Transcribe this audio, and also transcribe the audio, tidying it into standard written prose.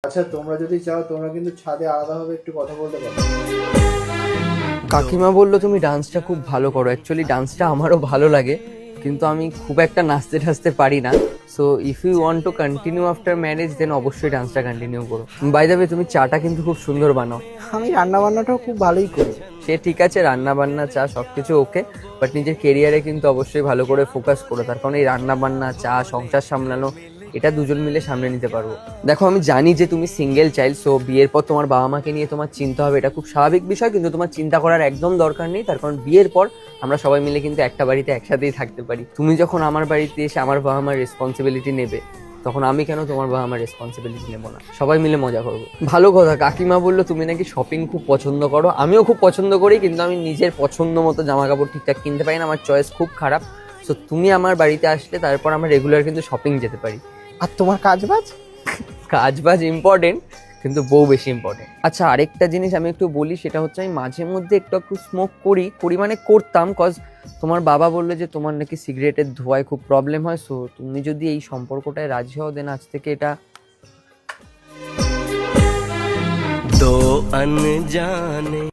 আচ্ছা, তোমরা যদি চাও তোমরা কিন্তু ছাদে আলাদাভাবে একটু কথা বলতে পারো। কাকিমা বললো তুমি ডান্সটা খুব ভালো করো। অ্যাকচুয়ালি ডান্সটা আমারও ভালো লাগে, কিন্তু আমি খুব একটা নাচতে টাচতে পারি না। So if you want to continue after marriage then অবশ্যই ডান্সটা কন্টিনিউ করো। বাই দ্য ওয়ে, তুমি চাটা কিন্তু খুব সুন্দর বানাও। আমি রান্না বান্নাটাও খুব ভালোই করি। সে ঠিক আছে, রান্না বান্না চা সবকিছু ওকে, বাট নিজের কেরিয়ারে কিন্তু অবশ্যই ভালো করে ফোকাস করো। তার কারণ এই রান্না বান্না চা সংসার সামলানো এটা দুজন মিলে সামনে নিতে পারবো। দেখো, আমি জানি যে তুমি সিঙ্গেল চাইল্ড, সো বিয়ের পর তোমার বাবা মাকে নিয়ে তোমার চিন্তা হবে, এটা খুব স্বাভাবিক বিষয়। কিন্তু তোমার চিন্তা করার একদম দরকার নেই, তার কারণ বিয়ের পর আমরা সবাই মিলে কিন্তু একটা বাড়িতে একসাথেই থাকতে পারি। তুমি যখন আমার বাড়িতে এসে আমার বাবা মার রেসপন্সিবিলিটি নেবে, তখন আমি কেন তোমার বাবা আমার রেসপন্সিবিলিটি নেবো না? সবাই মিলে মজা করবো। ভালো কথা, কাকিমা বললো তুমি নাকি শপিং খুব পছন্দ করো। আমিও খুব পছন্দ করি, কিন্তু আমি নিজের পছন্দ মতো জামা কাপড় ঠিকঠাক কিনতে পারি না, আমার চয়েস খুব খারাপ। সো তুমি আমার বাড়িতে আসলে তারপর আমরা রেগুলার কিন্তু শপিং যেতে পারি। আর তোমার কাজ বাজ? কাজ বাজ ইম্পর্টেন্ট, কিন্তু বউ বেশি ইম্পর্টেন্ট। আচ্ছা, আরেকটা জিনিস আমি একটু বলি, সেটা হচ্ছে আমি মাঝে মধ্যে একটু একটু স্মোক করি মানে করতাম, কজ তোমার বাবা বললো যে তোমার নাকি সিগারেটের ধোঁয়ায় খুব প্রবলেম হয়। সো তুমি যদি এই সম্পর্কটায় রাজি হও, দেন আজ থেকে এটা दो अनजाने